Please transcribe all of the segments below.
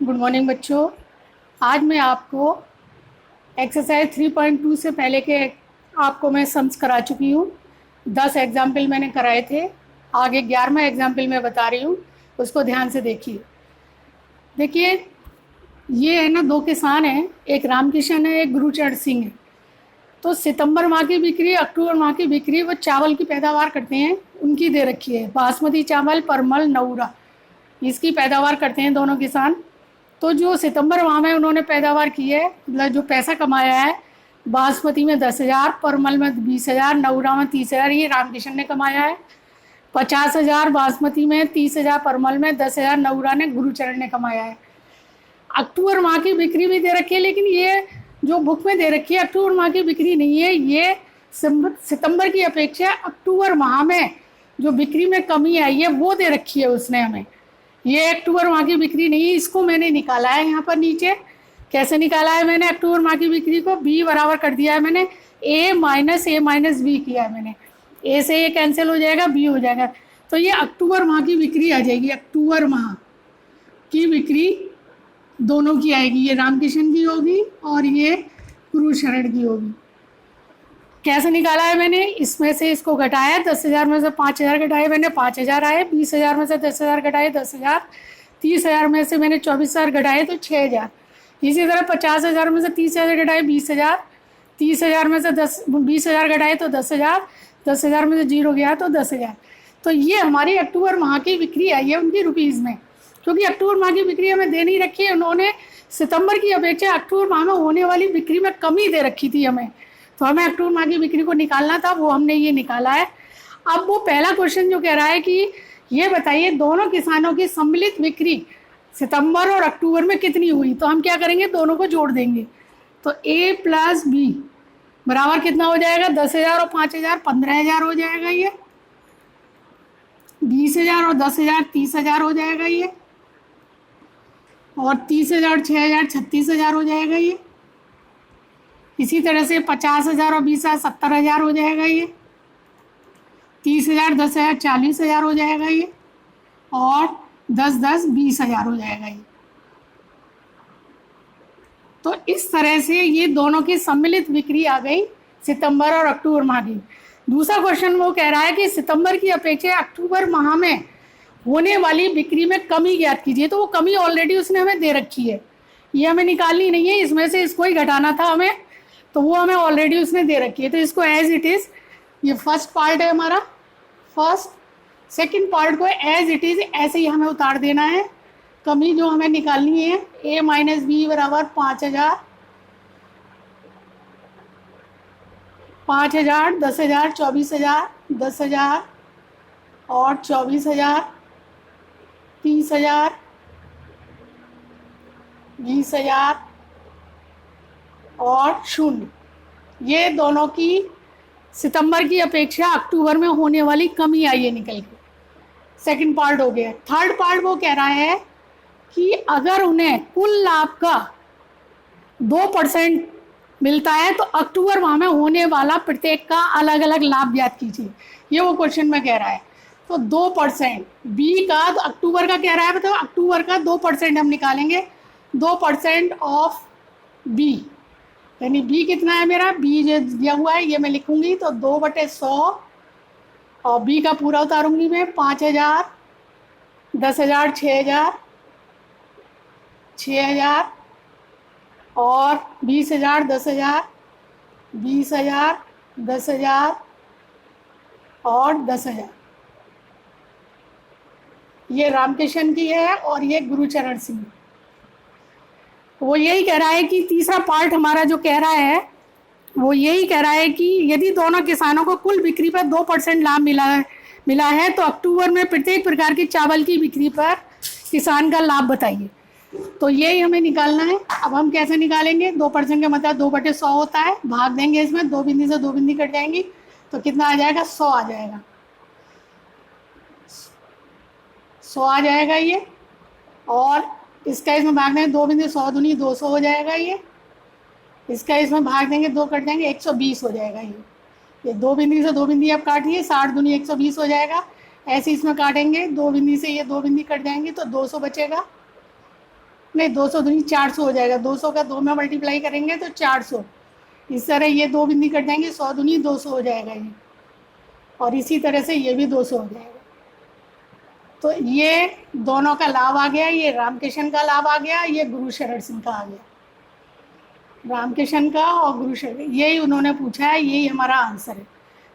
Good morning बच्चों। आज मैं आपको एक्सरसाइज 3.2 से पहले के आपको मैं सम्स करा चुकी हूँ। 10 एग्जाम्पल मैंने कराए थे, आगे 11वां एग्जाम्पल मैं बता रही हूँ, उसको ध्यान से देखिए। देखिए, ये है ना, 2 किसान हैं, एक रामकिशन है, एक गुरुचरण सिंह है। तो सितंबर माह की बिक्री, अक्टूबर माह की बिक्री, वो चावल की पैदावार करते हैं, उनकी दे रखी है। बासमती चावल, परमल, नौरा, इसकी पैदावार करते हैं दोनों किसान। तो जो सितंबर माह में उन्होंने पैदावार की है, मतलब जो पैसा कमाया है, बासमती में 10,000, परमल में 20,000, नौरा में 30,000, ये रामकिशन ने कमाया है। 50,000 बासमती में, 30,000 परमल में, 10,000 नौरा ने, गुरुचरण ने कमाया है। अक्टूबर माह की बिक्री भी दे रखी है, लेकिन ये जो बुक में दे रखी है अक्टूबर माह की बिक्री नहीं है। ये सितंबर की अपेक्षा अक्टूबर माह में जो बिक्री में कमी आई है वो दे रखी है उसने हमें। ये अक्टूबर माह की बिक्री नहीं है, इसको मैंने निकाला है यहाँ पर नीचे। कैसे निकाला है मैंने अक्टूबर माह की बिक्री को? बी बराबर कर दिया है मैंने, ए माइनस बी किया है मैंने। ए से ये कैंसिल हो जाएगा, बी हो जाएगा, तो ये अक्टूबर माह की बिक्री आ जाएगी। अक्टूबर माह की बिक्री दोनों की आएगी, ये रामकिशन की होगी और ये गुरुशरण की होगी। कैसे निकाला है मैंने? इसमें से इसको घटाया, 10,000 में से 5,000 घटाए मैंने, 5,000 आए। 20,000 में से 10,000 घटाए, 10,000। 30,000 में से मैंने 24,000 घटाए तो 6,000। इसी तरह 50,000 में से 30,000 घटाए 20,000। 30,000 में से 20,000 घटाए तो 10,000। 10,000 में से 0 गया तो 10,000। तो ये हमारी अक्टूबर माह की बिक्री आई है उनकी रुपीज़ में, क्योंकि अक्टूबर माह की बिक्री हमें दे नहीं रखी है। उन्होंने सितंबर की अपेक्षा अक्टूबर माह में होने वाली बिक्री में कमी दे रखी थी हमें, तो हमें अक्टूबर माह की बिक्री को निकालना था, वो हमने ये निकाला है। अब वो पहला क्वेश्चन जो कह रहा है कि ये बताइए दोनों किसानों की सम्मिलित बिक्री सितंबर और अक्टूबर में कितनी हुई। तो हम क्या करेंगे, दोनों को जोड़ देंगे। तो ए प्लस बी बराबर कितना हो जाएगा? 10,000 और 5,000 15,000 हो जाएगा ये। 20,000 और 10,000 30,000 हो जाएगा ये। और 30,000 6,000 36,000 हो जाएगा ये। इसी तरह से 50,000 और 20,000 70,000 हो जाएगा ये। 30,000 10,000 40,000 हो जाएगा ये। और 10 20,000 हो जाएगा ये। तो इस तरह से ये दोनों की सम्मिलित बिक्री आ गई सितंबर और अक्टूबर माह की। दूसरा क्वेश्चन वो कह रहा है कि सितंबर की अपेक्षा अक्टूबर माह में होने वाली बिक्री में कमी ज्ञात कीजिए। तो वो कमी ऑलरेडी उसने हमें दे रखी है, ये हमें निकालनी नहीं है, इसमें से इसको ही घटाना था हमें, तो वो हमें ऑलरेडी उसने दे रखी है। तो इसको एज इट इज़, ये फर्स्ट पार्ट है हमारा, फर्स्ट सेकंड पार्ट को एज इट इज़ ऐसे ही हमें उतार देना है। कमी जो हमें निकालनी है, ए माइनस बी बराबर 5,000, 5,000 10,000 24,000 10,000 और 24,000 30,000 20,000 और 0। ये दोनों की सितंबर की अपेक्षा अक्टूबर में होने वाली कमी आई है निकल के। सेकंड पार्ट हो गया। थर्ड पार्ट वो कह रहा है कि अगर उन्हें कुल लाभ का 2% मिलता है तो अक्टूबर माह में होने वाला प्रत्येक का अलग अलग लाभ ज्ञात कीजिए। ये वो क्वेश्चन में कह रहा है। तो 2% बी का, तो अक्टूबर का कह रहा है, मतलब अक्टूबर का 2% हम निकालेंगे। 2% ऑफ बी, यानी बी कितना है मेरा, बी जो दिया हुआ है ये मैं लिखूंगी, तो 2/100 और बी का पूरा उतारूंगी मैं। 5,000 10,000 6,000 6,000 और 20,000 10,000 20,000 10,000 और 10,000। ये रामकिशन की है और ये गुरुचरण सिंह। वो यही कह रहा है कि तीसरा पार्ट हमारा जो कह रहा है वो यही कह रहा है कि यदि दोनों किसानों को कुल बिक्री पर 2% लाभ मिला है तो अक्टूबर में प्रत्येक प्रकार की चावल की बिक्री पर किसान का लाभ बताइए। तो यही हमें निकालना है। अब हम कैसे निकालेंगे? 2% का मतलब 2/100 होता है, भाग देंगे इसमें, 2 बिंदी से 2 बिंदी कट जाएंगी, तो कितना आ जाएगा? 100 आ जाएगा। 100 आ जाएगा ये। और इसका इसमें भाग देंगे, 2 बिंदी 100 दूनी 200 हो जाएगा ये। इसका इसमें भाग देंगे, 2 कट जाएंगे, 120 हो जाएगा ये 2 बिंदी से 2 बिंदी आप काटिए, 60 दूनी 120 हो जाएगा। ऐसे इसमें काटेंगे, 2 बिंदी से ये 2 बिंदी कट जाएंगे तो 200 बचेगा। नहीं 200 दूनी 400 हो जाएगा, 200 का 2 में मल्टीप्लाई करेंगे तो 400। इस तरह ये 2 बिंदी कट जाएंगे, 100 दूनी 200 हो जाएगा ये, और इसी तरह से ये भी 200 हो जाएगा। तो ये दोनों का लाभ आ गया, ये रामकिशन का लाभ आ गया, ये गुरु शरण सिंह का आ गया, रामकिशन का और गुरु शरण, यही उन्होंने पूछा है, यही हमारा आंसर है।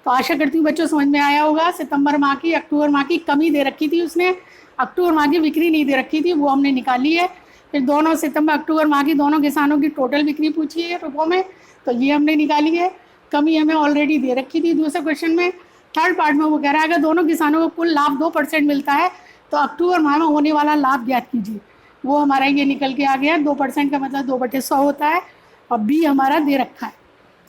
तो आशा करती हूँ बच्चों समझ में आया होगा। सितंबर माह की, अक्टूबर माह की कमी दे रखी थी उसने, अक्टूबर माह की बिक्री नहीं दे रखी थी, वो हमने निकाली है। फिर दोनों सितंबर अक्टूबर माह की दोनों किसानों की टोटल बिक्री पूछी है रुपयों में, तो ये हमने निकाली है। कमी हमें ऑलरेडी दे रखी थी दूसरे क्वेश्चन में। थर्ड पार्ट में वो कह रहा है अगर दोनों किसानों को कुल लाभ 2% मिलता है तो अक्टूबर माह में होने वाला लाभ ज्ञात कीजिए। वो हमारा ये निकल के आ गया, 2% का मतलब 2/100 होता है, और बी हमारा दे रखा है।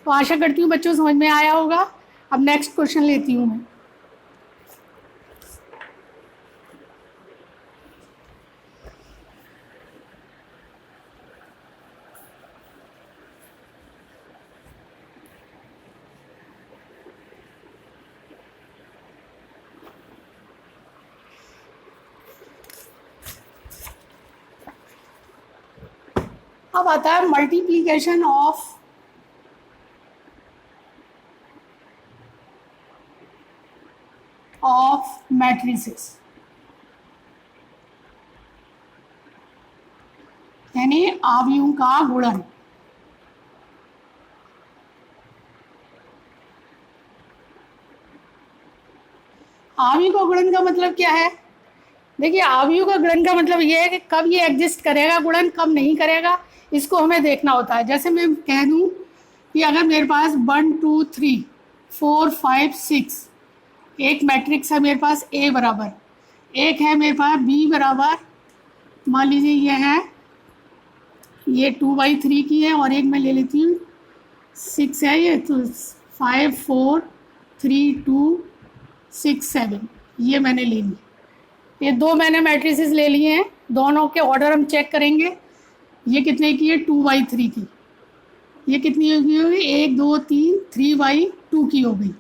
तो आशा करती हूँ बच्चों समझ में आया होगा। अब नेक्स्ट क्वेश्चन लेती हूँ मैं। अब आता है मल्टीप्लीकेशन ऑफ मैट्रिसेस, यानी आव्यूहों का गुणन। आव्यूह का गुणन का मतलब क्या है? देखिए आव्यूह का गुणन का मतलब ये है कि कब ये एग्जिस्ट करेगा गुणन, कब नहीं करेगा, इसको हमें देखना होता है। जैसे मैं कह दूं कि अगर मेरे पास 1 2 3 4 5 6 एक मैट्रिक्स है मेरे पास ए बराबर, एक है मेरे पास बी बराबर, मान लीजिए ये है, ये 2/3 की है, और एक मैं ले लेती हूँ 6 है ये, तो 5 4 3 2 6 7 ये मैंने ले ली। ये दो मैंने मैट्रिसेस ले लिए हैं, दोनों के ऑर्डर हम चेक करेंगे। ये कितने की है? 2/3 की। ये कितनी होगी? 1 2 3 3/2 की हो गई,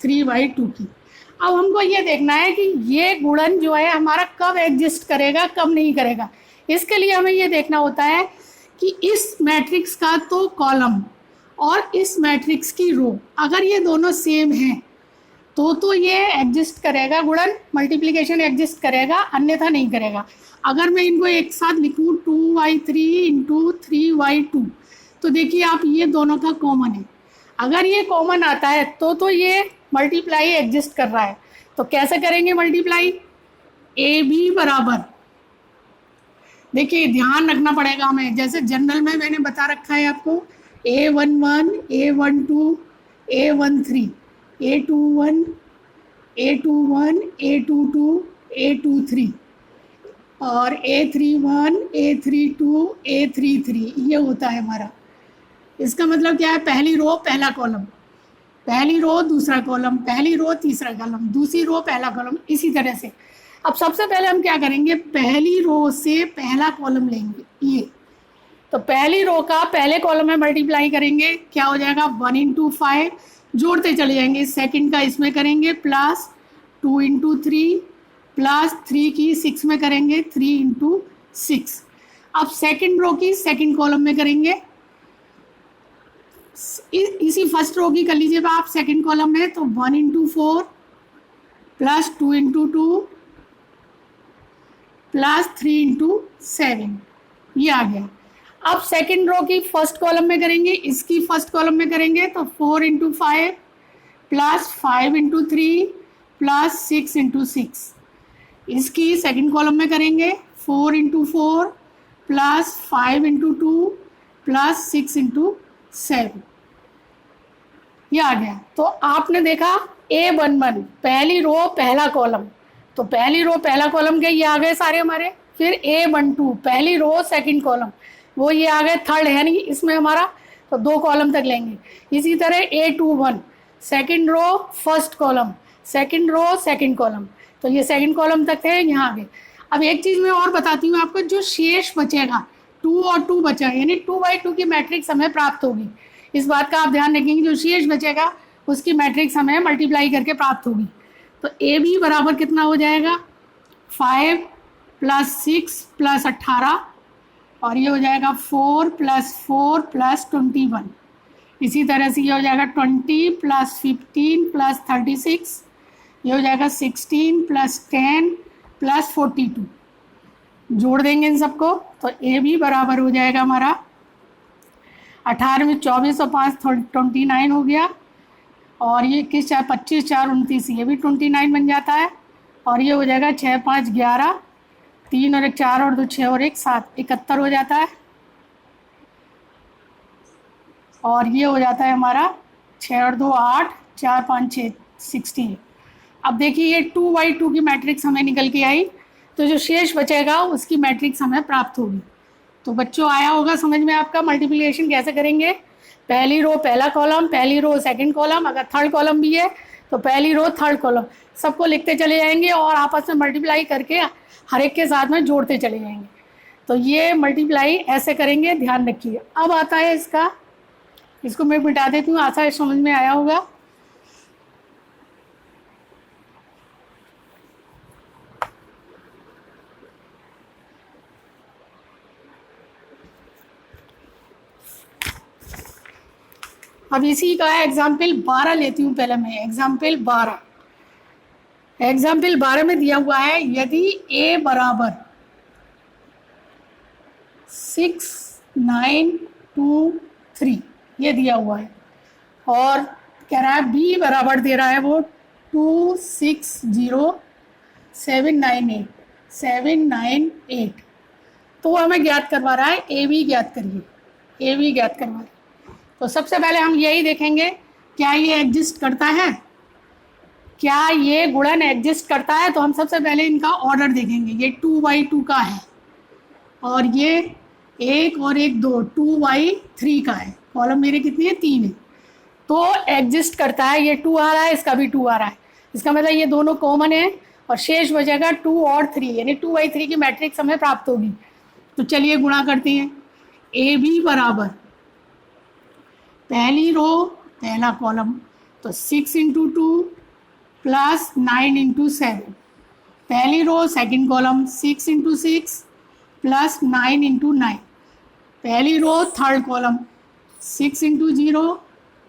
3/2 की। अब हमको ये देखना है कि ये गुणन जो है हमारा कब एग्जिस्ट करेगा, कब नहीं करेगा। इसके लिए हमें ये देखना होता है कि इस मैट्रिक्स का तो कॉलम और इस मैट्रिक्स की रो अगर ये दोनों सेम हैं तो ये एग्जिस्ट करेगा गुणन, मल्टीप्लिकेशन एग्जिस्ट करेगा, अन्यथा नहीं करेगा। अगर मैं इनको एक साथ लिखूँ 2/3 इंटू 3/2, तो देखिए आप ये दोनों का कॉमन है। अगर ये कॉमन आता है तो ये मल्टीप्लाई एग्जिस्ट कर रहा है। तो कैसे करेंगे मल्टीप्लाई? ए बी बराबर, देखिए ध्यान रखना पड़ेगा हमें, जैसे जनरल में मैंने बता रखा है आपको, A11 A12 A13 A21 A21 A22 A23 और A31 A32 A33, ये होता है हमारा। इसका मतलब क्या है? पहली रो पहला कॉलम, पहली रो दूसरा कॉलम, पहली रो तीसरा कॉलम, दूसरी रो पहला कॉलम, इसी तरह से। अब सबसे पहले हम क्या करेंगे? पहली रो से पहला कॉलम लेंगे ये, तो पहली रो का पहले कॉलम में मल्टीप्लाई करेंगे, क्या हो जाएगा? 1 इंटू 5, जोड़ते चले जाएंगे। सेकंड का इसमें करेंगे प्लस 2 इंटू 3 प्लस 3 की 6 में करेंगे 3 इंटू 6। अब सेकंड रो की सेकंड कॉलम में करेंगे, इसी फर्स्ट रो की कर लीजिए आप सेकंड कॉलम में, तो 1 into 4 plus 2 into 2 plus 3 into 7, ये आ गया। अब सेकंड रो की फर्स्ट कॉलम में करेंगे, इसकी फर्स्ट कॉलम में करेंगे, तो 4 into 5 plus 5 into 3 plus 6 into 6। इसकी सेकंड कॉलम में करेंगे 4 into 4 plus 5 into 2 plus 6 into 7, ये आ गया। तो आपने देखा A11 पहली रो पहला कॉलम, तो पहली रो पहला कॉलम के ये आ गए सारे हमारे। फिर A12 पहली रो सेकंड कॉलम, वो ये आ गए थर्ड है नहीं इसमें हमारा, तो 2 कॉलम तक लेंगे। इसी तरह A21 second row first column, second row second column, तो ये सेकंड कॉलम तक थे, यहाँ आ गए। अब एक चीज़ मैं और बताती हूँ आपको, जो शेष बचेगा 2 और 2 बचा, यानी 2/2 की मैट्रिक्स हमें प्राप्त होगी। इस बात का आप ध्यान रखेंगे, जो शेष बचेगा उसकी मैट्रिक्स हमें मल्टीप्लाई करके प्राप्त होगी। तो ए बी बराबर कितना हो जाएगा? 5 प्लस 6 प्लस 18 और ये हो जाएगा 4 + 4 + 21। इसी तरह से ये हो जाएगा 20 + 15 + 36, ये हो जाएगा 16 + 10 + 42। जोड़ देंगे इन सबको तो ए भी बराबर हो जाएगा हमारा 18 में 24 और 5 29 हो गया। और ये 21 4 25 4 29, ये भी 29 बन जाता है। और ये हो जाएगा 6 5 11, 3 और 1 4 और 2 6 और 1 7, 71 हो जाता है। और ये हो जाता है हमारा 6 और 2 8, 4 5 6 60। अब देखिए ये 2/2 की मैट्रिक्स हमें निकल के आई, तो जो शेष बचेगा उसकी मैट्रिक्स हमें प्राप्त होगी। तो बच्चों आया होगा समझ में आपका मल्टीप्लिकेशन कैसे करेंगे। पहली रो पहला कॉलम, पहली रो सेकंड कॉलम, अगर थर्ड कॉलम भी है तो पहली रो थर्ड कॉलम, सबको लिखते चले जाएंगे और आपस में मल्टीप्लाई करके हर एक के साथ में जोड़ते चले जाएंगे। तो ये मल्टीप्लाई ऐसे करेंगे, ध्यान रखिए। अब आता है इसका, इसको मैं मिटा देती हूँ, आशा है समझ में आया होगा। अब इसी का एग्जाम्पल 12 लेती हूँ पहले मैं। एग्जाम्पल 12 में दिया हुआ है, यदि a बराबर 6 9 2 3 ये दिया हुआ है, और कह रहा है b बराबर दे रहा है वो 2 6 0 7 9 8, तो वो हमें ज्ञात करवा रहा है ए बी ज्ञात करिए, ए बी ज्ञात करवा रहा है। तो सबसे पहले हम यही देखेंगे, क्या ये एग्जिस्ट करता है, क्या ये गुणन एग्जिस्ट करता है। तो हम सबसे पहले इनका ऑर्डर देखेंगे। ये 2/2 का है और ये 1 और 1 2 2/3 का है। कॉलम मेरे कितनी है, 3 है, तो एग्जिस्ट करता है। ये 2 आ रहा है, इसका भी 2 आ रहा है, इसका मतलब ये दोनों कॉमन है और शेष बचेगा 2 और 3, यानी 2/3 की मैट्रिक्स हमें प्राप्त होगी। तो चलिए गुणा करते हैं। ए बी बराबर पहली रो पहला कॉलम, तो 6 × 2 + 9 × 7, पहली रो सेकंड कॉलम 6 × 6 + 9 × 9, पहली रो थर्ड कॉलम 6 × 0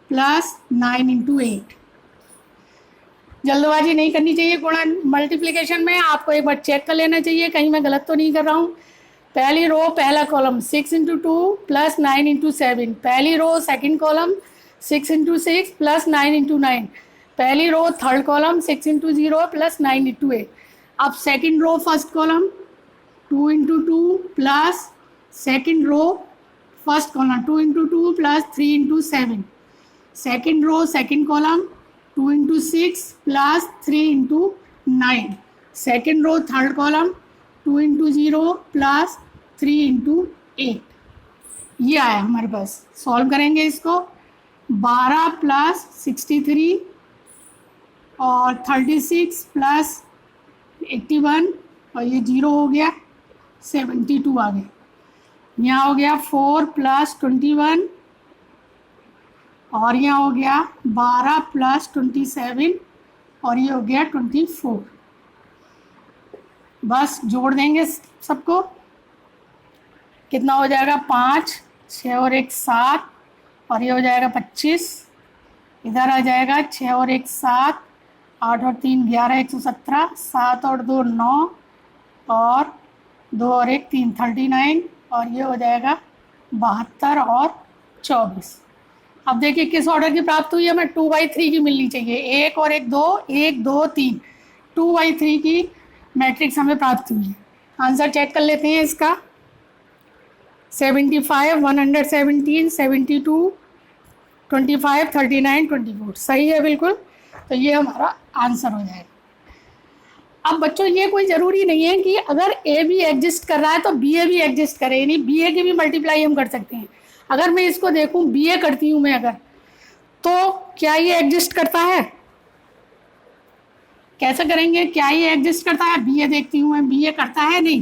+ 9 × 8। जल्दबाजी नहीं करनी चाहिए गुणन मल्टीप्लिकेशन में, आपको एक बार चेक कर लेना चाहिए कहीं मैं गलत तो नहीं कर रहा हूँ। पहली रो पहला कॉलम 6 × 2 + 9 × 7, पहली रो सेकंड कॉलम 6 × 6 + 9 × 9, पहली रो थर्ड कॉलम 6 × 0 + 9 × 8। अब second row first column 2 × 2 plus second row first column 2 × 2 + 3 × 7, second row second column 2 × 6 + 3 × 9, second row third column 2 × 0 + 3 × 8। ये आया हमारे पास। सॉल्व करेंगे इसको। 12 + 63 और 36 + 81 और ये 0 हो गया, 72 आ गया। यहाँ हो गया 4 + 21 और यहाँ हो गया 12 + 27 और ये हो गया 24। बस जोड़ देंगे सबको, कितना हो जाएगा 5 6 और 1 7 और ये हो जाएगा 25। इधर आ जाएगा 6 और 1 7, 8 और 3 11 117, 7 और 2 9 और 2 और 1 3 39 और ये हो जाएगा 72 और 24। अब देखिए किस ऑर्डर की प्राप्त हुई है, हमें 2/3 की मिलनी चाहिए। 1 और 1 2 1 2 3, 2/3 की मैट्रिक्स हमें प्राप्त हुई है। आंसर चेक कर लेते हैं इसका। 75 117 72 25 39 24 सही है बिल्कुल। तो ये हमारा आंसर हो जाएगा। अब बच्चों ये कोई ज़रूरी नहीं है कि अगर ए बी एग्जिस्ट कर रहा है तो बी ए भी एग्जिस्ट करे, यानी बी ए की भी मल्टीप्लाई हम कर सकते हैं। अगर मैं इसको देखूं बी ए करती हूं मैं अगर, तो क्या ये एग्जिस्ट करता है, कैसे करेंगे, क्या ये एग्जिस्ट करता है। बी ए देखती हूँ मैं, बी ए करता है नहीं।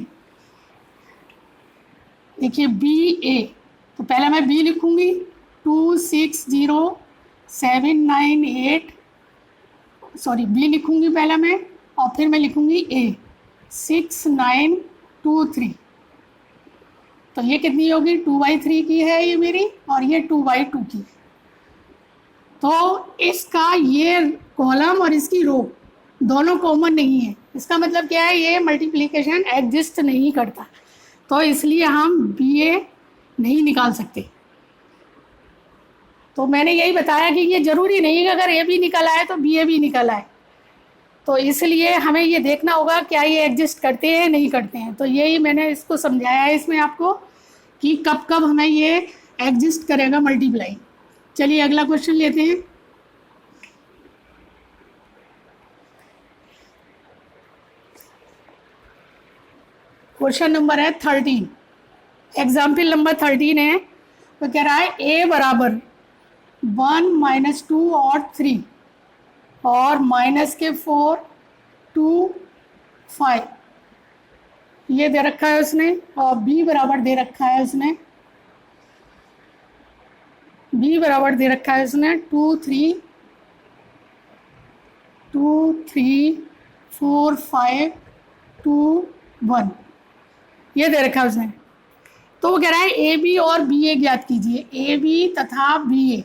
देखिए बी ए, तो पहले मैं बी लिखूंगी 2 6 0 7 9 8, सॉरी बी लिखूंगी पहले मैं और फिर मैं लिखूंगी ए 6 9 2 3। तो ये कितनी होगी, 2/3 की है ये मेरी, और ये 2/2 की है। तो इसका ये कॉलम और इसकी रो दोनों कॉमन नहीं है। इसका मतलब क्या है, ये मल्टीप्लिकेशन एग्जिस्ट नहीं करता, तो इसलिए हम BA नहीं निकाल सकते। तो मैंने यही बताया कि ये ज़रूरी नहीं है कि अगर A भी निकल आए तो BA भी निकल आए, तो इसलिए हमें ये देखना होगा क्या ये एग्जिस्ट करते हैं नहीं करते हैं। तो यही मैंने इसको समझाया है इसमें आपको कि कब कब हमें ये एग्जिस्ट करेगा मल्टीप्लाई। चलिए अगला क्वेश्चन लेते हैं। क्वेश्चन नंबर है 13, एग्जाम्पल नंबर 13 है। तो कह रहा है A बराबर 1 - 2 और 3 और -4 2 5 ये दे रखा है उसने, और B बराबर दे रखा है उसने, B बराबर दे रखा है उसने 2 3 4 5 2 1 ये दे रखा है उसने। तो वो कह रहा है AB और BA ज्ञात कीजिए। AB तथा BA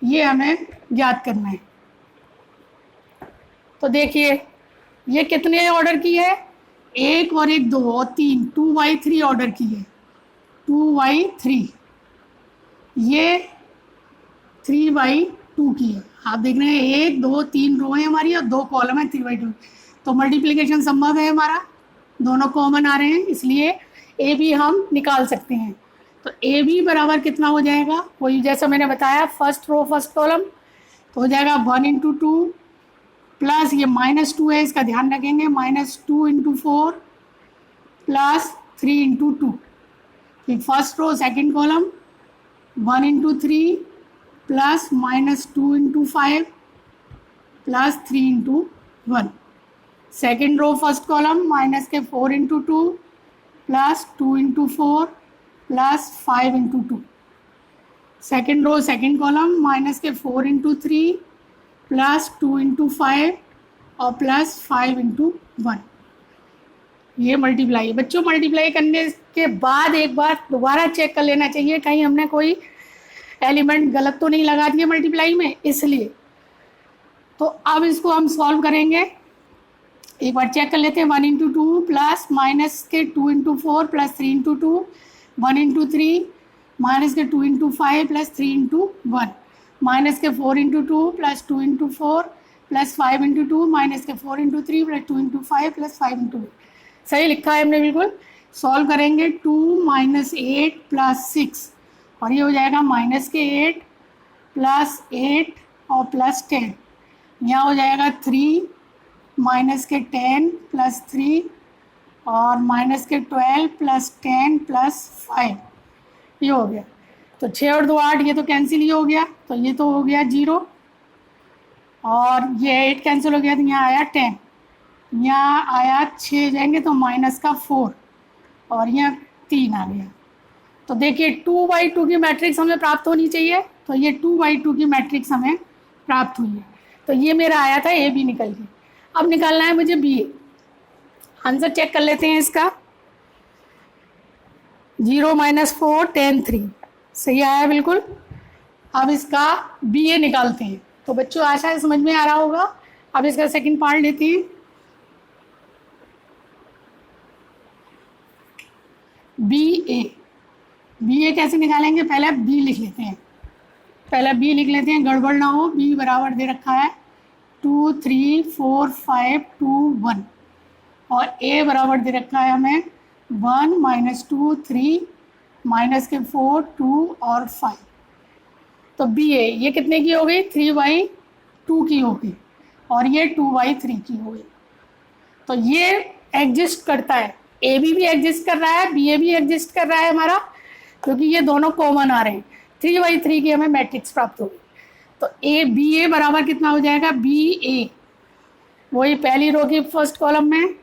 ये हमें ज्ञात करना है। तो देखिए ये कितने ऑर्डर की है, 1 और 1 2 और 3, 2/3 ऑर्डर की है, 2/3। ये 3/2 की है। आप देख रहे हैं 1 2 3 रो है हमारी और 2 कॉलम है, 3/2। तो मल्टीप्लिकेशन संभव है हमारा, दोनों कॉमन आ रहे हैं, इसलिए AB हम निकाल सकते हैं। तो AB बराबर कितना हो जाएगा, वही जैसा मैंने बताया फर्स्ट रो फर्स्ट कॉलम, तो हो जाएगा 1 × 2 प्लस ये -2 है, इसका ध्यान रखेंगे, -2 × 4 प्लस 3 × 2। फिर first row second column 1 × 3 plus -2 × 5 plus 3 × 1। Second row first column -4 × 2 plus 2 × 4 plus 5 × 2। Second row second column -4 × 3 plus 2 × 5 और प्लस 5 × 1। ये मल्टीप्लाई। बच्चों मल्टीप्लाई करने के बाद एक बार दोबारा चेक कर लेना चाहिए कहीं हमने कोई एलिमेंट गलत तो नहीं लगा दिए मल्टीप्लाई में, इसलिए। तो अब इसको हम सॉल्व करेंगे, एक बार चेक कर लेते हैं। 1 × 2 plus -2 × 4 plus 3 × 2, 1 × 3 -2 × 5 plus 3 × 1, -4 × 2 plus 2 × 4 plus 5 × 2, -4 × 3 plus 2 × 5 plus 5 × 2। सही लिखा है हमने बिल्कुल। सॉल्व करेंगे 2 - 8 प्लस 6 और ये हो जाएगा -8 प्लस 8 और प्लस 10। यहाँ हो जाएगा 3 -10 प्लस 3 और -12 प्लस 10 प्लस 5 ये हो गया। तो 6 और 2 8, ये तो कैंसिल ही हो गया, तो ये तो हो गया 0 और ये 8 कैंसिल हो गया, तो यहाँ आया 10, यहाँ आया 6 जाएंगे तो -4 और यहाँ 3 आ गया। तो देखिए 2/2 की मैट्रिक्स हमें प्राप्त होनी चाहिए, तो ये 2/2 की मैट्रिक्स हमें प्राप्त हुई है। तो ये मेरा आया था AB निकल के। अब निकालना है मुझे BA। आंसर चेक कर लेते हैं इसका। 0 - 4 10 3 सही आया बिल्कुल। अब इसका BA निकालते हैं। तो बच्चों आशा है समझ में आ रहा होगा। अब इसका सेकंड पार्ट लेते हैं। BA कैसे निकालेंगे, पहले B लिख लेते हैं, पहले B लिख लेते हैं, गड़बड़ ना हो। B बराबर दे रखा है 2 3 4 5 2 1 और A बराबर दे रखा है हमें 1 - 2 3 -4 2 और 5। तो BA ये कितने की हो गई, 3/2 की हो गई और ये 2/3 की हो गई। तो ये एग्जिस्ट करता है, AB भी एग्जिस्ट कर रहा है, BA भी एग्जिस्ट कर रहा है हमारा, क्योंकि ये दोनों कॉमन आ रहे हैं। 3/3 की हमें मैट्रिक्स प्राप्त होगी। तो BA बराबर कितना हो जाएगा, BA वही पहली रो की फर्स्ट कॉलम में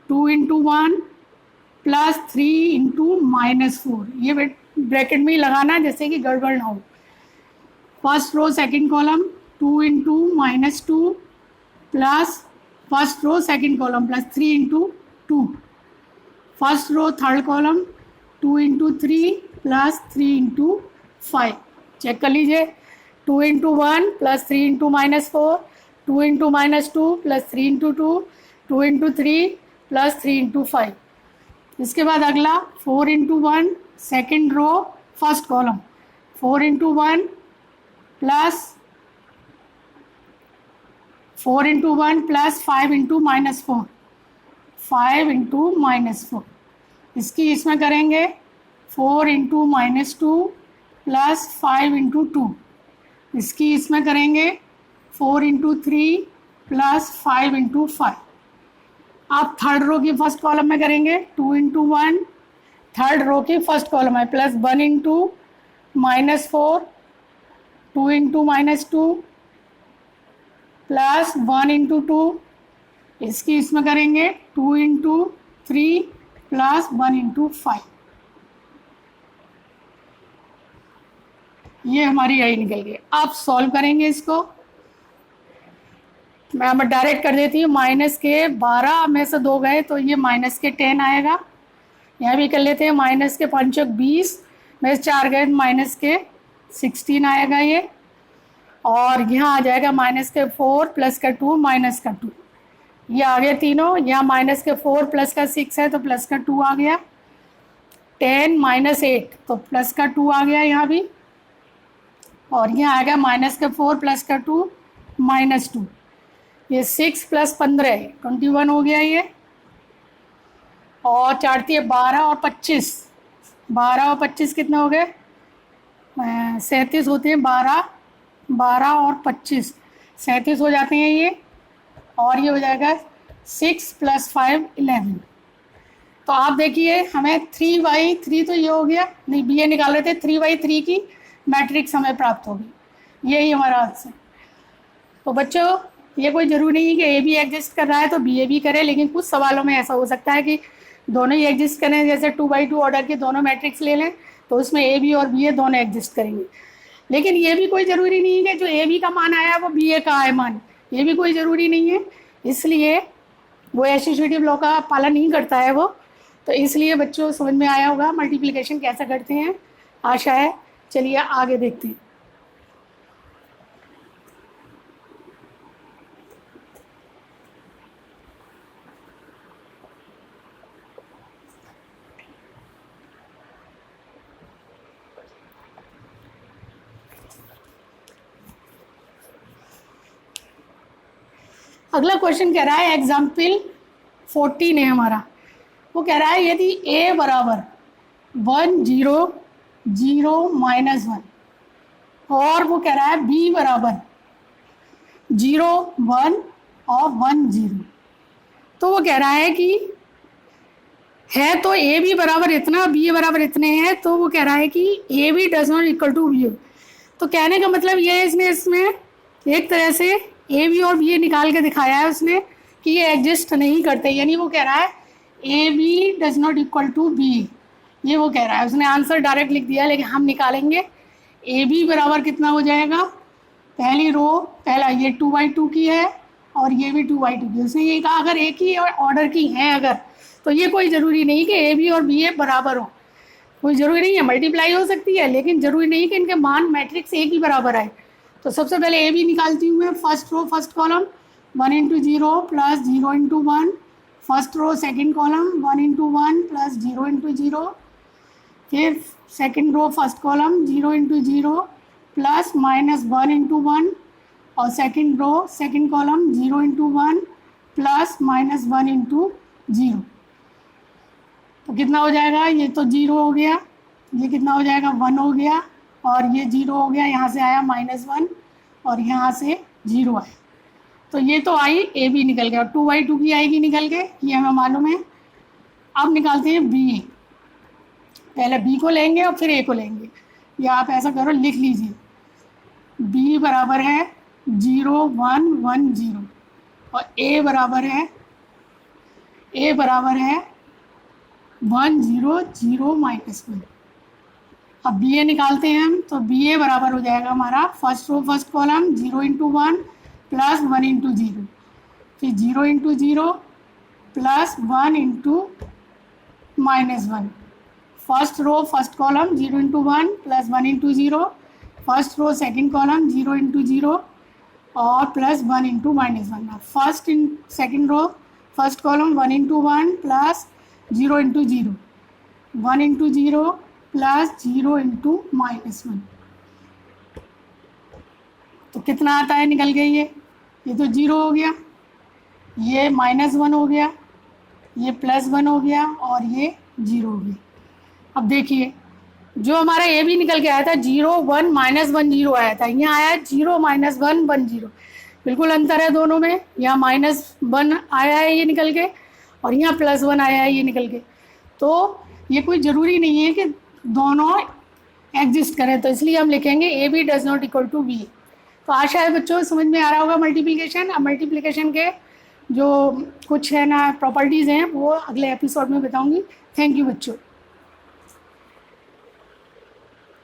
2 × 1 प्लस 3 × -4, ये ब्रैकेट में ही लगाना जैसे कि गड़बड़ ना हो। First row second column 2 × -2 plus first row second column plus 3 × 2, first row third column 2 into 3 plus 3 into 5। Check कर लीजिए, 2 into 1 plus 3 into -4, 2 into -2 plus 3 into 2, 2 into 3 plus 3 into 5। इसके बाद अगला 4 into 1 second row first column, 4 into 1 plus 4 into 1 plus 5 into -4, 5 into -4। इसकी इसमें करेंगे 4 into -2 plus 5 into 2। इसकी इसमें करेंगे 4 इंटू 3 प्लस 5 इंटू 5। आप थर्ड रो की फर्स्ट कॉलम में करेंगे 2 इंटू 1, थर्ड रो की फर्स्ट कॉलम है, plus 1 into -4, 2 into -2 plus 1 into 2। इसकी इसमें करेंगे 2 इंटू 3 प्लस 1 इंटू 5। ये हमारी यही निकल गई। आप सॉल्व करेंगे इसको, मैं डायरेक्ट कर देती हूँ। माइनस के 12 में से 2 गए तो ये माइनस के 10 आएगा। यहाँ भी कर लेते हैं, माइनस के 5 20 में से 4 गए माइनस के 16 आएगा ये। और यहाँ आ जाएगा माइनस के 4 प्लस का 2 माइनस का 2। ये आ गया तीनों। यहाँ माइनस के 4 प्लस का 6 है तो प्लस का 2 आ गया। 10 - 8 तो प्लस का 2 आ गया यहाँ भी। और यहाँ आएगा माइनस के 4 प्लस का 2 -2। ये 6 प्लस 15 21 हो गया ये। और चाटती है 12 और 25, 12 और 25 कितने हो गए? 37 होते हैं। 12 और 25 37 हो जाते हैं ये। और ये हो जाएगा 6 प्लस 5 11। तो आप देखिए हमें 3/3 तो ये हो गया, नहीं बी ए निकाल रहे थे, 3/3 की मैट्रिक्स हमें प्राप्त होगी। यही हमारा आंसर। तो बच्चों ये कोई ज़रूरी नहीं है कि ए भी एग्जिस्ट कर रहा है तो बी ए भी करे, लेकिन कुछ सवालों में ऐसा हो सकता है कि दोनों ही एग्जिस्ट करें। जैसे 2/2 ऑर्डर के दोनों मैट्रिक्स ले लें तो उसमें ए बी और बी ए दोनों एग्जिस्ट करेंगे। लेकिन ये भी कोई ज़रूरी नहीं है कि जो ए बी का मान आया वो बी ए का आए मान, ये भी कोई ज़रूरी नहीं है। इसलिए वो एसोसिएटिव लॉ का पालन नहीं करता है वो। तो इसलिए बच्चों समझ में आया होगा मल्टीप्लिकेशन कैसे करते हैं, आशा है। चलिए आगे देखते हैं। अगला क्वेश्चन कह रहा है, एग्जाम्पल 14 है हमारा। वो कह रहा है यदि a बराबर 1 0 0 -1 और वो कह रहा है b बराबर 0 1 और 1 0, तो वो कह रहा है कि है तो a b बराबर इतना, b a बराबर इतने हैं, तो वो कह रहा है कि a b does not equal to b a। तो कहने का मतलब ये है इसने इसमें एक तरह से ए बी और बी ए निकाल के दिखाया है उसने कि ये एग्जिस्ट नहीं करते। यानी वो कह रहा है A B does not equal to B, ये वो कह रहा है। उसने आंसर डायरेक्ट लिख दिया, लेकिन हम निकालेंगे ए बी बराबर कितना हो जाएगा। पहली रो पहला ये 2/2 की है और ये भी 2/2 की। उसने ये कहा अगर एक ही ऑर्डर की हैं अगर, तो ये कोई ज़रूरी नहीं कि ए बी और बी ए बराबर हो। कोई ज़रूरी नहीं है, मल्टीप्लाई हो सकती है, लेकिन ज़रूरी नहीं कि इनके मान मैट्रिक्स एक ही बराबर आए। तो सबसे पहले ए बी निकालती हूँ मैं। First row first column 1 into 0 plus 0 into 1। First row second column 1 into 1 plus 0 into 0। फिर second row first column 0 into 0 plus -1 into 1। और second row second column 0 into 1 plus -1 into 0। तो कितना हो जाएगा? ये तो 0 हो गया, ये कितना हो जाएगा? 1 हो गया, और ये 0 हो गया, यहाँ से आया -1 और यहाँ से 0 आया। तो ये तो आई ए बी निकल गया, और 2/2 की आएगी निकल के, ये हमें मालूम है। अब निकालते हैं बी। पहले बी को लेंगे और फिर ए को लेंगे, या आप ऐसा करो लिख लीजिए। बी बराबर है 0 1 1 0 और ए बराबर है 1 0 0 -1। अब बी ए निकालते हैं हम, तो बी ए बराबर हो जाएगा हमारा first row first column 0 into 1 plus 1 into 0, फिर 0 into 0 plus 1 into -1, first row first column 0 into 1 plus 1 into 0, first row second column 0 into 0 और plus 1 into -1। First in second row first column 1 into 1 plus 0 into 0, 1 into 0 plus 0 into -1। तो कितना आता है निकल के ये तो 0 हो गया, ये -1 हो गया, ये +1 हो गया और ये 0 हो गया। अब देखिए जो हमारा ये भी निकल के आया था 0 1 -1 0 आया था, यहाँ आया 0 -1 1 0, बिल्कुल अंतर है दोनों में। यहाँ -1 आया है ये निकल के और यहाँ +1 आया है ये निकल के। तो ये कोई ज़रूरी नहीं है कि दोनों एग्जिस्ट करें, तो इसलिए हम लिखेंगे A B does not equal to B. तो आशा है बच्चों समझ में आ रहा होगा मल्टीप्लिकेशन। अब मल्टीप्लिकेशन के जो कुछ है ना प्रॉपर्टीज़ हैं वो अगले एपिसोड में बताऊंगी। थैंक यू बच्चों।